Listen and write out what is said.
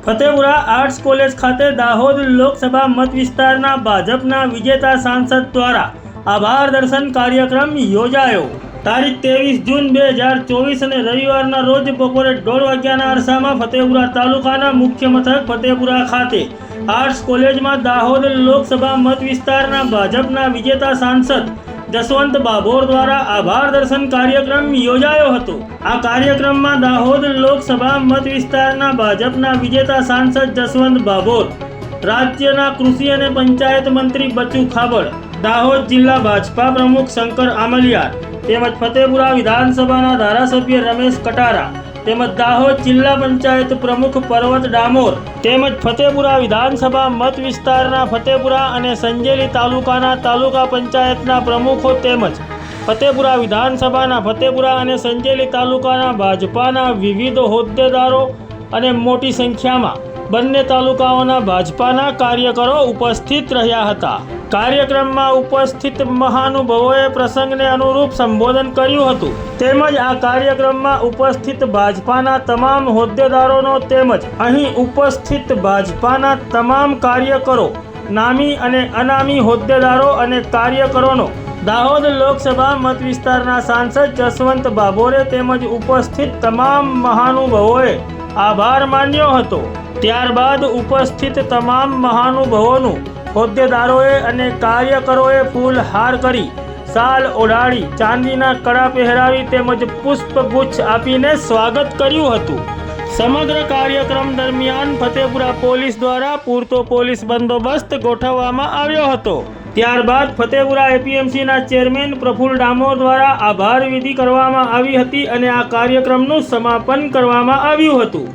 Fatepura arts college ખાતે દાહોદ લોકસભા મત વિસ્તારના ભાજપના વિજેતા સાંસદ દ્વારા આભાર દર્શન કાર્યક્રમ યોજાયો। તારીખ 23 જૂન 2024 અને રવિવારના રોજ બપોરે 1:30 વાગ્યાના અરસામાં ફતેપુરા તાલુકાના મુખ્ય મથક ફતેપુરા ખાતે આર્ટ્સ કોલેજમાં દાહોદ લોકસભા મત વિસ્તારના ભાજપના વિજેતા સાંસદ જસવંત બાભોર દ્વારા આભાર દર્શન કાર્યક્રમ યોજાયો હતો। આ કાર્યક્રમમાં દાહોદ લોકસભા મત વિસ્તારના ભાજપના વિજેતા સાંસદ જસવંત બાભોર, રાજ્યના કૃષિ અને પંચાયત મંત્રી બચુ ખાબડ, દાહોદ જિલ્લા ભાજપા પ્રમુખ શંકર આમલિયાર તેમજ ફતેપુરા વિધાનસભાના ધારાસભ્ય રમેશ કટારા તેમજ દાહોદ જિલ્લા પંચાયત પ્રમુખ પર્વત ડામોર તેમજ ફતેપુરા વિધાનસભા મત વિસ્તારના ફતેપુરા અને સંજેલી તાલુકાના તાલુકા પંચાયતના પ્રમુખો તેમજ ફતેપુરા વિધાનસભાના ફતેપુરા અને સંજેલી તાલુકાના ભાજપાના વિવિધ હોદ્દેદારો અને મોટી સંખ્યામાં બંને તાલુકાઓના ભાજપાના કાર્યકરો ઉપસ્થિત રહ્યા હતા। કાર્યક્રમમાં ઉપસ્થિત મહાનુભાવોએ પ્રસંગને અનુરૂપ સંબોધન કર્યું હતું તેમજ આ કાર્યક્રમમાં ઉપસ્થિત ભાજપાના તમામ હોદ્દેદારોનો તેમજ અહીં ઉપસ્થિત ભાજપાના તમામ કાર્યકરો, નામી અને અનામી હોદ્દેદારો અને કાર્યકરોનો દાહોદ લોકસભા મત વિસ્તારના સાંસદ જસવંત બાભોરે તેમજ ઉપસ્થિત તમામ મહાનુભાવોએ આભાર માન્યો હતો। ત્યારબાદ ઉપસ્થિત તમામ મહાનુભાવોનું હોદ્દેદારોએ અને કાર્યકરોએ ફૂલહાર કરી, શાલ ઓઢાડી, ચાંદીના કડા પહેરાવી તેમજ પુષ્પગુચ્છ આપીને સ્વાગત કર્યું હતું। સમગ્ર કાર્યક્રમ દરમિયાન ફતેપુરા પોલીસ દ્વારા પૂરતો પોલીસ બંદોબસ્ત ગોઠવવામાં આવ્યો હતો। ત્યારબાદ ફતેપુરા એપીએમસીના ચેરમેન પ્રફુલ્લ ડામોર દ્વારા આભાર વિધિ કરવામાં આવી હતી અને આ કાર્યક્રમનું સમાપન કરવામાં આવ્યું હતું।